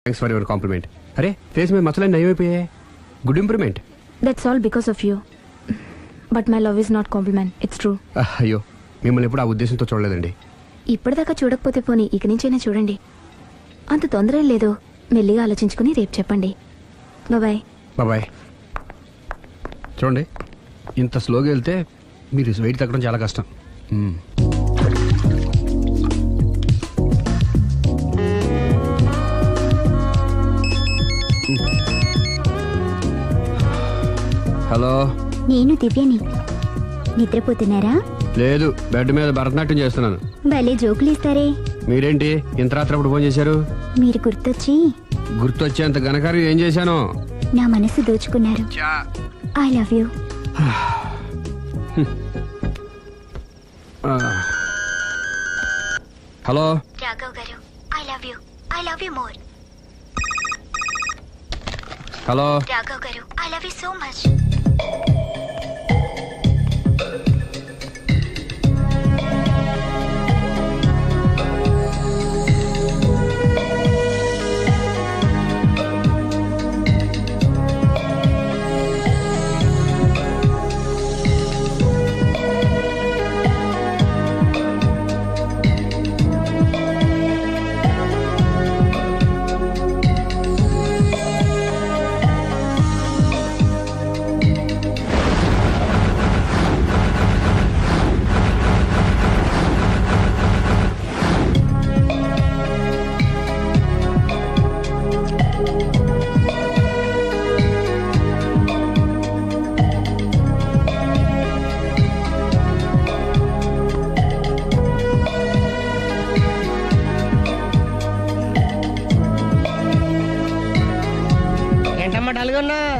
Thanks for your compliment. అరే face మీద మచ్చలన్నీ నయమైపోయాయి. Good improvement. That's all because of you. But my love is not compliment, it's true. అయ్యో మిమ్మల్ని ఎప్పుడు ఆ ఉద్దేశంతో చూడలేదండి. ఇప్పటిదాకా చూడకపోతే పోనీ ఇక నుంచైనా చూడండి. అంత తొందర ఏం లేదు, మెల్లిగా ఆలోచించుకుని రేపు చెప్పండి. Bye bye. చూడండి ఇంత స్లోగా వెళ్తే మీరు వెయిట్ తగ్గడం చాలా కష్టం. హలో, నేను దివ్యని. నిద్రపోతున్నారా? లేదు, బెడ్ మీద భరతనాట్యం చేస్తున్నాను. భలే జోకులు ఇస్తారే. మీరేంటి ఇంత రాత్రి అప్పుడు ఫోన్ చేశారు? మీరు గుర్తొచ్చేంత ఘనకార్యం ఏం చేశాను? నా మనసు దోచుకున్నారు. I love you. Hello Raghav garu, I love you. I love you more. Hello Raghav garu, I love you so much.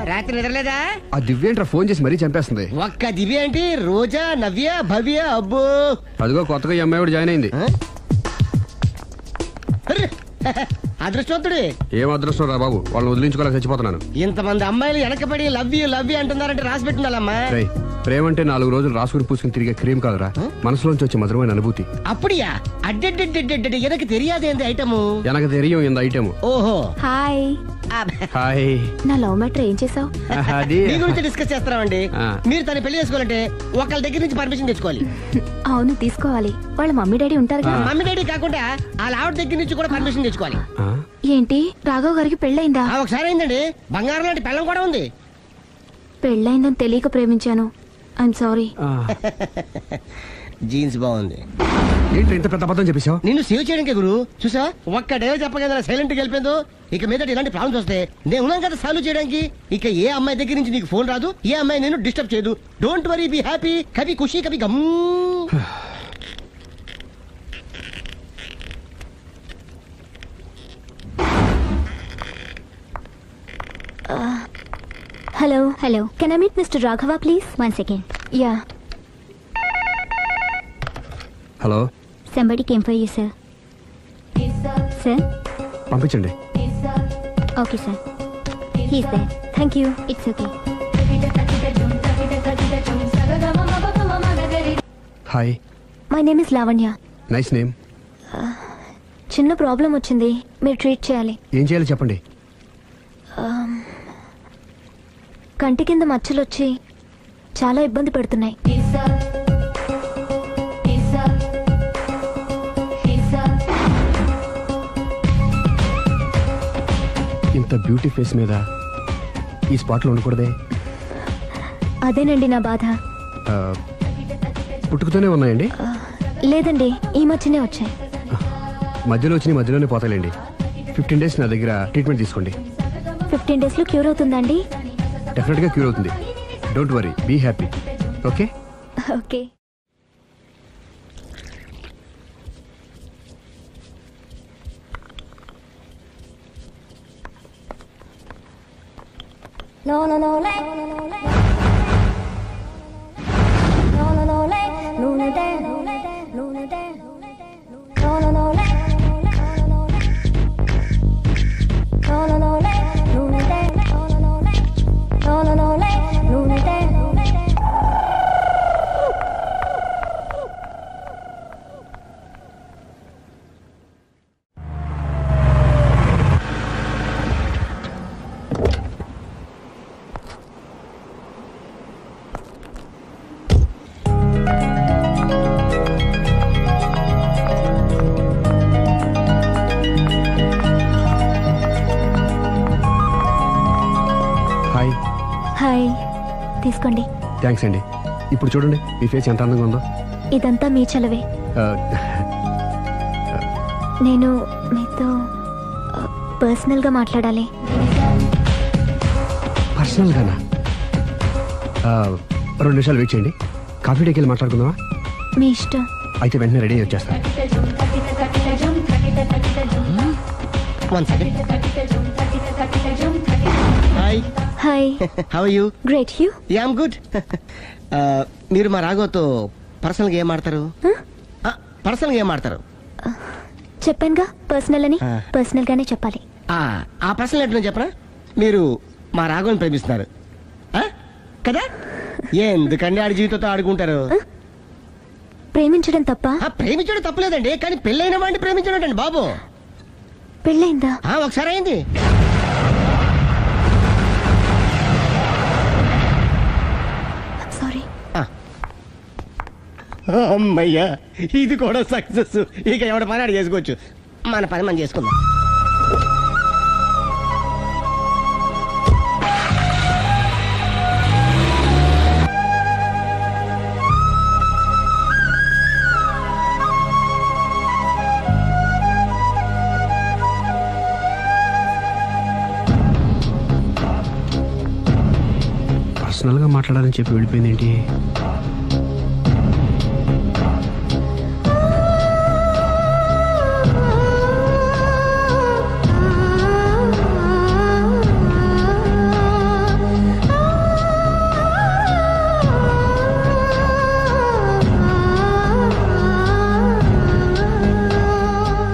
రాత్రి నిద్రలేదా? ఆ దివ్య ఏంట్రా ఫోన్ చేసి మరీ చంపేస్తుంది. ఒక్క దివ్య ఏంటి, రోజా, నవ్య, భవ్య, అబ్బో అదిగో కొత్తగా ఈ అమ్మాయి కూడా జాయిన్ అయింది. అదృష్టవంతుడి. ఏం అదృష్టం రా బాబు, వాళ్ళని వదిలించుకోలేక చచ్చిపోతున్నాను. ఇంతమంది అమ్మాయిలు వెనకబడి లవ్ యూ అంటున్నారంటే రాసి పెట్టుండాలమ్మా. ప్రేమ అంటే 4 రోజులు రాసుకుని పూసుకుని తిరిగే క్రీమ్ కాదురా, మనసులోంచి వచ్చే మధురమైన అనుభూతి. అప్పుడియా? అడ్డెడ్డెడ్డెడ్డెడ్ ఎనకు తెలియదేంది ఐటము. ఎనకు తెలియం ఇంత ఐటము. ఓహో హాయ్. హాయ్. నా లవ్ మ్యాటర్ ఏం చేసావు? అది మీ గురించి డిస్కస్ చేస్తున్నామండి. మీరు తన పెళ్లి చేసుకోవాలంటే ఒకళ్ళ దగ్గర నుంచి పర్మిషన్ తెచ్చుకోవాలి. అవును తీసుకోవాలి. వాళ్ళ మమ్మీ డాడీ ఉంటారు కదా. మమ్మీ డాడీ కాకుండా వాళ్ళ ఆవిడ దగ్గర నుంచి కూడా పర్మిషన్ తెచ్చుకోవాలి. ఏంటి, రాఘవ్ గారికి పెళ్ళైందా? ఒకసారి అయిందండి. బంగారం లాంటి పెళ్ళం కూడా ఉంది. పెళ్ళైందని తెలియక ప్రేమించాను, ఐఎమ్ సారీ. జీన్స్ బాగుంది. ఏంటి ఇంత పెద్ద అబద్ధం చెప్పేశావు? నిన్ను సేవ్ చేయడానికి గురు. చూసా, ఒక్క డే చెప్పగల సైలెంట్ గా వెళ్ళిపోయిందో. ఇక మీద ఇలాంటి ప్రాబ్లమ్స్ వస్తే నేను ఉన్నాను కదా సాల్వ్ చేయడానికి. ఇక ఏ అమ్మాయి దగ్గర నుంచి నీకు ఫోన్ రాదు, ఏ అమ్మాయి నేను డిస్టర్బ్ చేయదు. Don't worry, be happy. కవి ఖుషి కవి గమ్. Hello hello, can I meet mister Raghava please? 1 second. Yeah. Hello. Somebody came for you, sir. Sir? పంపించండి. Okay, sir. He's there. Thank you. It's okay. Hi. My name is Lavanya. Nice name. చిన్న problem వచ్చింది, మీరు treat చేయాలి. ఏం చేయాలి చెప్పండి. కంటి కింద మచ్చలు వచ్చి చాలా ఇబ్బంది పెడుతున్నాయి. ఇంత బ్యూటీ ఫేస్ మీద ఈ స్పాట్ లో ఉండకూడదే. అదేనండి నా బాధ. పుట్టుకతోనే ఉన్నాయండి? లేదండి, ఈ మధ్యనే వచ్చాయి. మధ్యలో వచ్చి మధ్యలోనే పోతాయండి. 15 days నా దగ్గర ట్రీట్మెంట్ తీసుకోండి. 15 days లో క్యూర్ అవుతుందండి? డెఫినెట్ గా క్యూర్ అవుతుంది. Don't worry, be happy. Okay okay. No, no, no, like. No, no, no, like. Luna Dan, Luna Dan, Luna Dan. No, no, no, like. No, no, no, like. Luna Dan, no, no, no, like. No, no, no, like. Luna Dan, Luna Dan. Hi, తీసుకోండి. Thanks అండి. ఇప్పుడు చూడండి మీ face ఎంత అందంగా ఉందో. ఇదంతా మీ చలవే. నేను మీతో పర్సనల్గా మాట్లాడాలి. పర్సనల్గానా? 2 నిమిషాలు వెయిట్ చేయండి. కాఫీ డేకి వెళ్ళి మాట్లాడుకుందామా? మీ ఇష్టం. అయితే వెంటనే రెడీ వచ్చేస్తాను. Hi. Hi. How are you? Great. You? Yeah I'm good. మీరు మా రాఘవతో పర్సనల్గా ఏం ఆడతారు? పర్సనల్గా ఏం ఆడతారు? చెప్పానుగా పర్సనల్ అని. పర్సనల్ గానే చెప్పాలి. ఆ పర్సనల్ ఏంటో చెప్పరా? మీరు మా రాఘవని ప్రేమిస్తున్నారు కదా? ఎందుకండి ఆడి జీవితంతో ఆడుకుంటారు? ప్రేమించడం తప్ప? ప్రేమించడం తప్పలేదండి, కానీ పెళ్ళైన వాడిని ప్రేమించడం అండి బాబు. పెళ్ళైందా? ఒకసారి అయింది. సారీ. అమ్మయ్యా, ఇది కూడా సక్సెస్. ఇక ఎవడ పని ఆడు చేసుకోవచ్చు, మన పని మనం చేసుకుందాం. పర్సనల్గా మాట్లాడాలని చెప్పి వెళ్ళిపోయింది ఏంటి?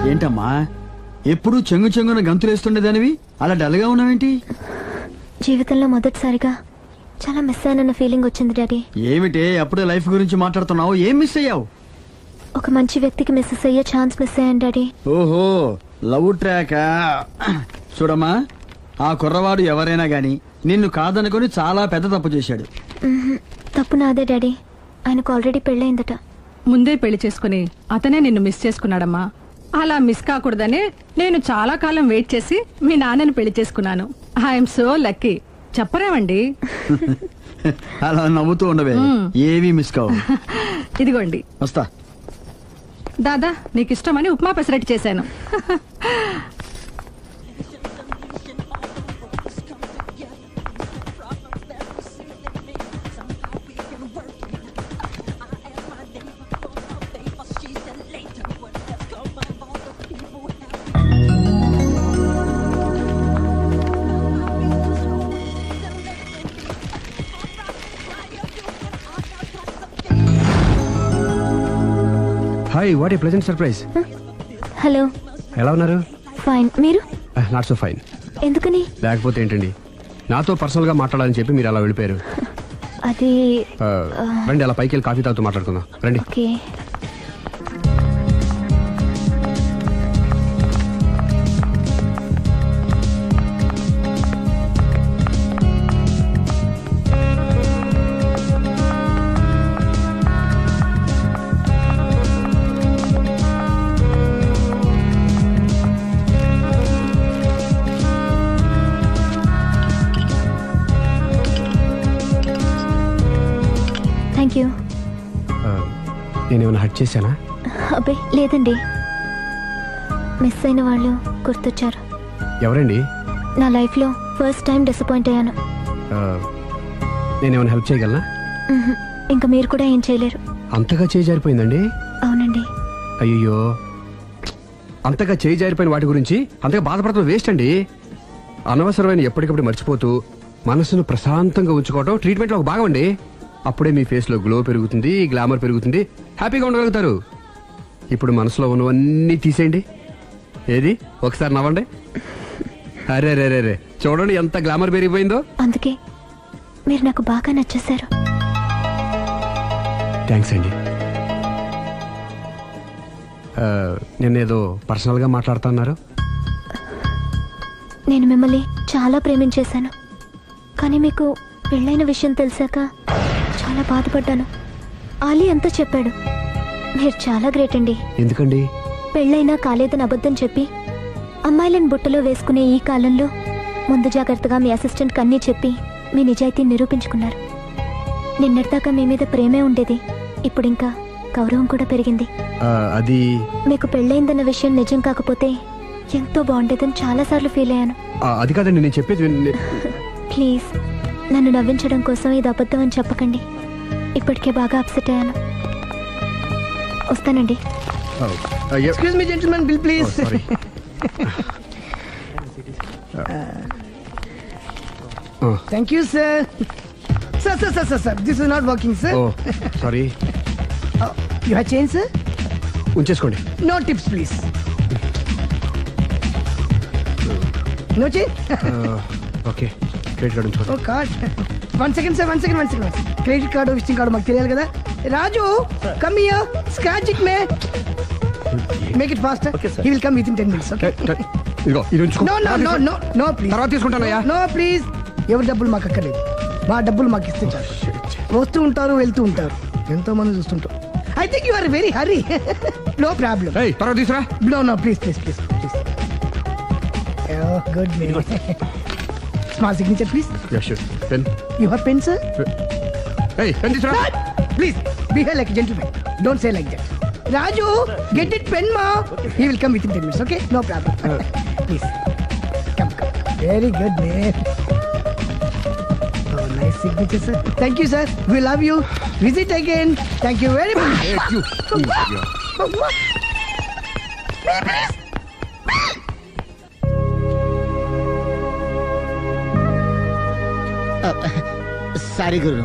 ఏంటమ్మా ఎప్పుడు చెంగు చెంగున గంతులేస్తుండేదానివి అలా డల్గా ఉన్నావేంటి? జీవితంలో మొదటిసారిగా చాలా మిస్ అయ్యానన్న ఫీలింగ్ వచ్చింది డాడీ. ఏమిటే అప్పుడే లైఫ్ గురించి మాట్లాడుతున్నావు? ఏం మిస్ అయ్యావు? ఒక మంచి వ్యక్తికి మిస్సెస్ అయ్యే ఛాన్స్ మిస్ అయ్యాను డాడీ. ఓహో, లవ్ ట్రాక్. చూడమ్మా, ఆ కుర్రవాడు ఎవరైనా గాని నిన్ను కాదనుకొని చాలా పెద్ద తప్పు చేశాడు. తప్పు నాదే డాడీ. ఆయనకు ఆల్రెడీ పెళ్ళయిందట. ముందే పెళ్లి చేసుకుని అతనే నిన్ను మిస్ చేసుకున్నాడమ్మా. అలా మిస్ కాకూడదని నేను చాలా కాలం వెయిట్ చేసి మీ నాన్నని పెళ్లి చేసుకున్నాను. I'm so lucky. చెప్పరేమండి? అలా నవ్వుతూ ఉండవే, ఏవి మిస్ కావు. ఇదిగోండి. వస్తా. దాదా, నీకు ఇష్టమని ఉప్మా పెసరట్టు చేశాను. Hi, what a pleasant surprise. Hello. ఎలా ఉన్నారు? ఫైన్. మీరు? Not so fine. ఎందుకని? లేకపోతే ఏంటండి, నాతో పర్సనల్గా మాట్లాడాలని చెప్పి మీరు అలా వెళ్ళిపోయారు. అది రండి, అలా పైకి వెళ్ళి కాఫీ తాగుతూ మాట్లాడుకుందాం. రండి. ఓకే. Thank you. నేనేమైనా హర్ట్ చేశానా? అబ్బే లేదండి, మిస్ అయిన వాళ్ళు గుర్తొచ్చారు. ఎవరండి? నా లైఫ్లో ఫస్ట్ టైం డిసప్పాయింట్ అయ్యాను. నేనేమైనా హెల్ప్ చేయగలనా? ఇంకా మీరు కూడా ఏం చేయలేరు. అంతగా చేయి జారిపోయిందండి? అవునండి. అయ్యో, అంతగా చేయి జారిపోయిన వాటి గురించి అంతగా బాధపడటం వేస్ట్ అండి. అనవసరమైన ఎప్పటికప్పుడు మర్చిపోతూ మనసును ప్రశాంతంగా ఉంచుకోవడం ట్రీట్మెంట్లో ఒక భాగం అండి. అప్పుడే మీ ఫేస్లో గ్లో పెరుగుతుంది, గ్లామర్ పెరుగుతుంది, హ్యాపీగా ఉండగలుగుతారు. ఇప్పుడు మనసులో ఉన్నవన్నీ తీసేయండి. ఏది, ఒకసారి నవ్వండి. అరే రే రే రే, చూడండి ఎంత గ్లామర్ పెరిగిపోయిందో. అందుకే మీరు నాకు బాగా నచ్చేశారు. థ్యాంక్స్ అండి. నేనేదో పర్సనల్గా మాట్లాడుతున్నారు. నేను మిమ్మల్ని చాలా ప్రేమించేశాను, కానీ మీకు పెళ్ళైన విషయం తెలిసాక చాలా బాధపడ్డాను. ఆలీ అంతా చెప్పాడు. మీరు చాలా గ్రేట్ అండి. ఎందుకండి? పెళ్ళైనా కాలేదని అబద్ధం చెప్పి అమ్మాయిలను బుట్టలో వేసుకునే ఈ కాలంలో ముందు జాగ్రత్తగా మీ అసిస్టెంట్ కన్నీ చెప్పి మీ నిజాయితీని నిరూపించుకున్నారు. నిన్నటిదాకా మీ మీద ప్రేమే ఉండేది, ఇప్పుడు ఇంకా గౌరవం కూడా పెరిగింది. అది మీకు పెళ్ళయిందన్న విషయం నిజం కాకపోతే ఎంతో బాగుండేదని చాలాసార్లు ఫీల్ అయ్యాను. అది కాదండి నేను చెప్పేది ప్లీజ్ నన్ను నవ్వించడం కోసం ఇది అబద్ధం అని చెప్పకండి. ఇప్పటికే బాగా అప్సెట్ అయ్యాను. వస్తానండి. Excuse me gentlemen, bill please. Thank you sir. Sir this is not working sir. Sorry. You have change sir? ఉంచేసుకోండి. No tips please. No change. Okay credit card ఉంచుకోండి. Oh card. One second sir, one second. Credit card visiting card మాకు తెలియాలి కదా. Raju come here, scratch it may, make it fast. He will come within 10 minutes. Okay ఇదిగో ఇది ఉంచుకో. No please. తర్వాత తీసుకుంటానయ్యా. No please. ఎవరి డబ్బులు మాకు అక్కర్లేదు, మా డబ్బులు మాకు ఇస్తే చాలు. వస్తూ ఉంటారు వెళ్తూ ఉంటారు, ఎంతో మంది చూస్తుంటారు. I think you are very hurry. No problem. తర్వాత తీసురా. No please. Good may. Small signature please. Pen. You have pen sir? Pen తీసురా. Please behave like a gentleman. Don't say like that. Raju, get it pen ma. He will come within 10 minutes. Okay, no problem. Please come. Very good man. Oh, nice signature sir. Thank you sir. We love you. Visit again. Thank you very much. Thank you. Sorry గురు,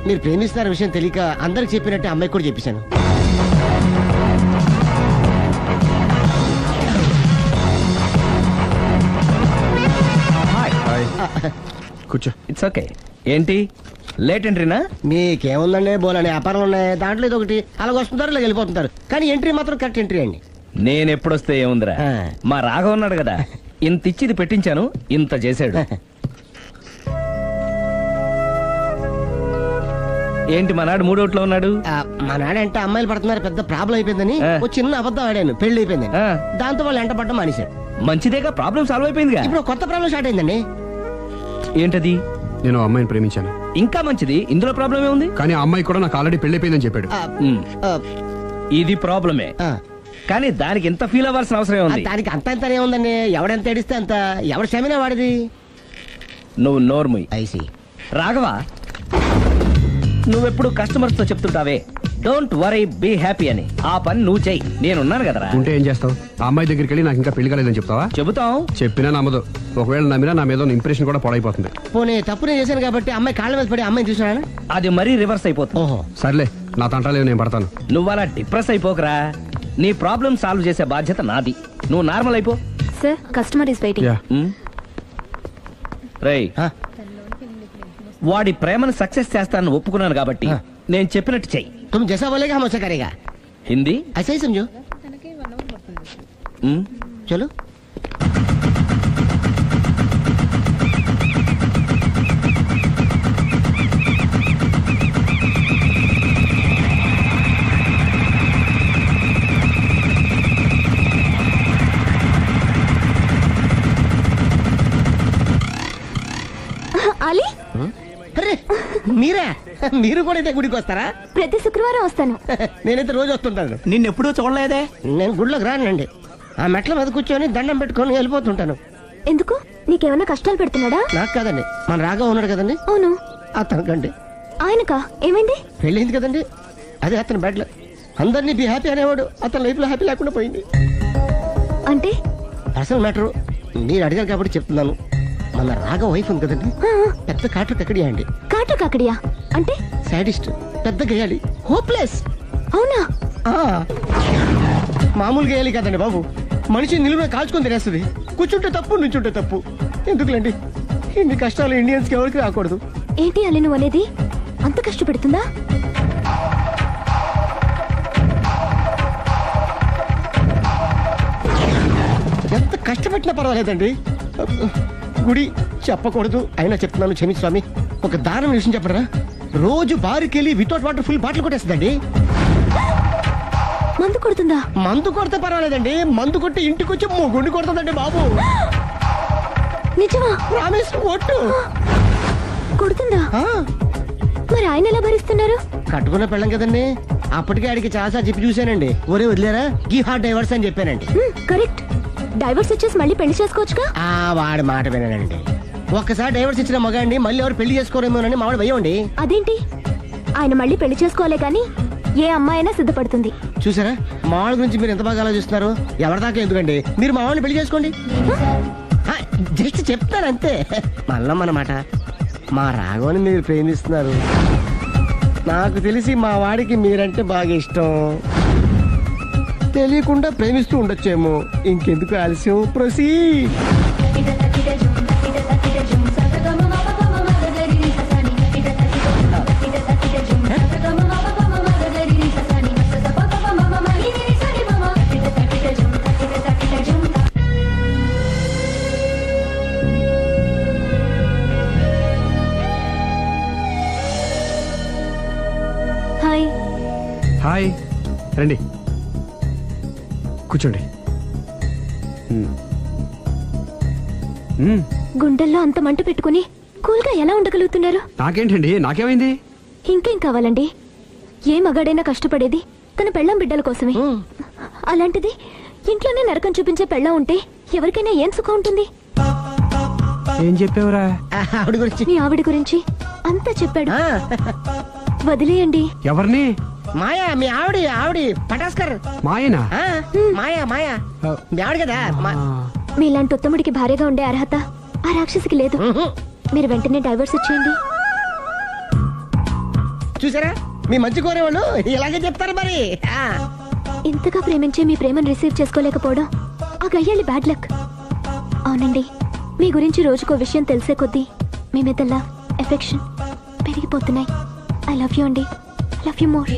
మీరు ప్రేమిస్తున్న విషయం తెలియక అందరికి చెప్పినట్టే అమ్మాయి కూడా చెప్పేశాను. కూర్చో. It's okay. ఏంటి లేట్ ఎంట్రీనా? మీకేముందండి, బోలని వ్యాపారాలు ఉన్నాయి, దాంట్లో ఇది ఒకటి అలాగ వస్తుంటారు ఇలా వెళ్ళిపోతుంటారు, కానీ ఎంట్రీ మాత్రం కరెక్ట్ ఎంట్రీ అండి. నేను ఎప్పుడొస్తే ఏముందిరా, మా రాఘవ ఉన్నాడు కదా, ఇంత ఇచ్చి ఇది పెట్టించాను, ఇంత చేశాడు. ఏంటి మనాడు మూడోట్లో ఉన్నాడు? మా నాడంటే అమ్మాయిలు పడుతున్నారు, పెద్ద ప్రాబ్లం అయిపోయిందని ఒక చిన్న అబద్ధం ఆడాను, పెళ్లి అయిపోయింది. దాంతో వాళ్ళు ఎంట పడ్డం మానేశాడు. మంచిదేగా, ప్రాబ్లం సాల్వ్ అయిపోయిందిగా. ఇప్పుడు కొత్త ప్రాబ్లం స్టార్ట్ అయిందండి. ఏంటది? నేను అమ్మాయిని ప్రేమించాను. ఇంకా మంచిది, ఇందులో ప్రాబ్లం ఏముంది? కానీ ఆ అమ్మాయి కూడా నాకు ఆల్రెడీ పెళ్లి అయిపోయిందని చెప్పాడు. ఇది ప్రాబ్లమే, కానీ దానికి ఎంత ఫీల్ అవ్వాల్సిన అవసరం ఉంది? దానికి అంత అంతనే ఉందండి, ఎవడెంత ఏడిస్తే అంత, ఎవరి క్షమేనా వాడిది. నువ్వు నోర్ముయ్. ఐసి రాఘవ, నువ్వెప్పుడు కస్టమర్స్ తో చెప్తుంటావే డోంట్ వరీ బీ హ్యాపీ అని, ఆ పని నువ్వు చెయ్యి, నేనున్నాను కదరా. ఉంటే ఏం చేస్తావు? ఆ అమ్మాయి దగ్గరికి వెళ్ళి నాకు ఇంకా పెళ్లి కాలేదని చెప్తావా? చెబుతాం. చెప్పినా నమ్మదు. ఒకవేళ నమ్మినా నా మీద ఇంప్రెషన్ కూడా పాడైపోతుంది. పోనీ తప్పునే చేశాను కాబట్టి అమ్మాయి కాళ్ళ మీద పడి అమ్మాయిని చూసినా అది మరీ రివర్స్ అయిపోతుంది. ఓహో సర్లే, నా తంటాలేవు, నేను పడతాను. నువ్వు అలా డిప్రెస్ అయిపోకరా, నీ ప్రాబ్లం సాల్వ్ చేసే బాధ్యత నాది, నువ్వు నార్మల్ అయిపో. Sir customer is waiting. రేయ్, వాడి ప్రేమను సక్సెస్ చేస్తానని ఒప్పుకున్నాను కాబట్టి నేను చెప్పినట్టు చెయ్యి. तुम जैसा बोलेगा हम वैसा करेगा. హిందీ ऐसा ही समझो. चलो. అలీ, అరే మీరా, మీరు కూడా అయితే గుడికి వస్తారా? ప్రతి శుక్రవారం వస్తాను. నేనైతే రోజు వస్తుంటాను. నిన్నెప్పుడూ చూడలేదే. నేను గుడిలోకి రానండి, ఆ మెట్ల మీద కూర్చొని దండం పెట్టుకొని వెళ్ళిపోతుంటాను. ఎందుకు? నీకేమైనా కష్టాలు పెడుతున్నాడా? నాకు కాదండి, మన రాఘవ ఉన్నాడు కదండి, అవును అతనికండి. ఆయనకా? ఏమైంది? పెళ్ళైంది కదండి, అదే అతని బెడ్ లో అందరినీ బి హ్యాపీ అనేవాడు, అతని లైఫ్ లో హ్యాపీ లేకుండా పోయింది. అంటే పర్సనల్ మ్యాటర్, మీరు అడిగారు కాబట్టి చెప్తున్నాను. మన రాఘవ వైఫ్ ఉంది కదండి, పెద్ద కాటర్ కక్కడియా అండి. కాటర్ కాకడియా అంటే? సాడిస్ట్, పెద్ద గేయాలి, హోప్లెస్. అవునా? మామూలు గేయాలి కదండి బాబు, మనిషి నిలువున కాల్చుకొని తినేస్తుంది. కూర్చుంటే తప్పు, నుంచుంటే తప్పు. ఎందుకులేండి ఇన్ని కష్టాలు ఇండియన్స్ కి ఎవరికి రాకూడదు. ఏంటి అల్లి నువ్వు అనేది? అంత కష్టపెడుతుందా? ఎంత కష్టపెట్టినా పర్వాలేదండి. గుడి చెప్పకూడదు, అయినా చెప్తున్నాను, క్షమించు స్వామి. ఒక దానం విషయం చెప్పరా, రోజు బారుకెళ్ళి వితౌట్ వాటర్ ఫుల్ బాటిల్ కొట్టేస్తుందండి. మందు కొడుతుందా? మందు కొడితే పర్వాలేదండి, మందు కొట్టి ఇంటికి వచ్చి గుండి కొడుతుందండి బాబు. నిజమా? ప్రామిస్, ఒట్టు. కొడుతుందా? ఆ, మరి ఆయన ఎలా భరిస్తున్నారు? కట్టుకున్న పెళ్ళం కదండి. అప్పటికే ఆడికి చాలా చెప్పి చూశానండి. ఒరే వదిలేరా గీ హార్ట్ డైవర్స్ అని చెప్పానండి. కరెక్ట్. డైవర్స్ ఇచ్చేసి మళ్ళీ పెళ్లి చేసుకోవచ్చుగా. ఆ వాడి మాట వినండి. ఒక్కసారి డైవర్స్ ఇచ్చిన మగాండి మళ్ళీ ఎవరు పెళ్లి చేసుకోరేమోనని మావాడు భయం. అదేంటి? ఆయన మళ్ళీ పెళ్లి చేసుకోవాలే కానీ ఏ అమ్మాయినా సిద్ధపడుతుంది. చూసారా మావాళ్ళ గురించి మీరు ఎంత బాగా ఆలోచిస్తున్నారు. ఎవరిదాకా ఎందుకండి, మీరు మావాడిని పెళ్లి చేసుకోండి. జస్ట్ చెప్తారు అంతే. మల్లమ్మన్నమాట. మా రాఘవని మీరు ప్రేమిస్తున్నారు. నాకు తెలిసి మా వాడికి మీరంటే బాగా ఇష్టం. తెలియకుండా ప్రేమిస్తూ ఉండొచ్చేమో. ఇంకెందుకు ఆలస్యం, ప్రొసీడ్. హాయ్. హాయ్, రండి కూర్చోండి. గుండెల్లో అంత మంట పెట్టుకుని కూల్గా ఎలా ఉండగలుగుతున్నారు? నాకేంటండి, నాకేమైంది? ఇంకేం కావాలండి? ఏ మగాడైనా కష్టపడేది తన పెళ్ళాం బిడ్డల కోసమే. అలాంటిది ఇంట్లోనే నరకం చూపించే పెళ్ళాం ఉంటే ఎవరికైనా ఏం సుఖం ఉంటుంది? ఏం చెప్పావురా? ఆవిడ గురించి మీ ఆవిడ గురించి అంతా చెప్పాడు. వదిలేయండి. ఎవరిని? మాయా, మీ ఆవిడ పటాస్కర్. మాయనా? మాయా మీ ఆవిడ కదా. మీలాంటి ఉత్తముడికి భార్యగా ఉండే అర్హత ఆ రాక్షసికి లేదు. మీరు వెంటనే డైవర్స్ ఇచ్చేయండి. చూసారా మీ మంచి కోరేవాళ్ళు ఇలాగే చెప్తారు మరి. ఇంతగా ప్రేమించే మీ ప్రేమను రిసీవ్ చేసుకోలేకపోవడం ఆ గయ్యాలి బ్యాడ్ లక్. అవునండి, మీ గురించి రోజుకో విషయం తెలిసే కొద్దీ మీ మీద లవ్, ఎఫెక్షన్ పెరిగిపోతున్నాయి. ఐ లవ్ యూ అండి. I love you more.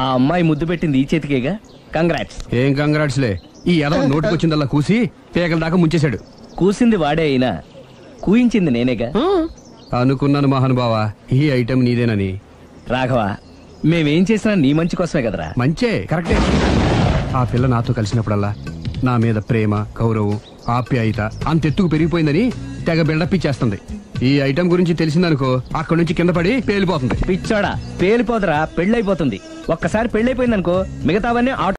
ఆ అమ్మాయి ముద్దు పెట్టింది ఈ చేతికేగా. కంగ్రాట్స్. ఏం కంగ్రాట్స్లే. ఈ ఎదవ నోటికొచ్చిందల్లా కూసి పేకల దాకా ముంచేశాడు. కూసింది వాడే అయినా కూయించింది నేనేగా. అనుకున్నాను మహానుభావా, ఈ ఐటెం నీదేనని. రాఘవ, మేమేం చేసినా నీ మంచి కోసమే కదరా. మంచే, కరెక్టే. ఆ పిల్ల నాతో కలిసినప్పుడల్లా నా మీద ప్రేమ, గౌరవం, ఆప్యాయత అంతెత్తుకు పెరిగిపోయిందని తెగ బిల్డప్ ఇచ్చేస్తుంది. ఈ ఐటెం గురించి తెలిసిందనుకో అక్కడి నుంచి కింద పడి పేలిపోతుంది. పిచ్చోడా, పేలిపోదరా, పెళ్ళైపోతుంది. ఒక్కసారి పెళ్ళైపోయిందనుకో మిగతావన్నీ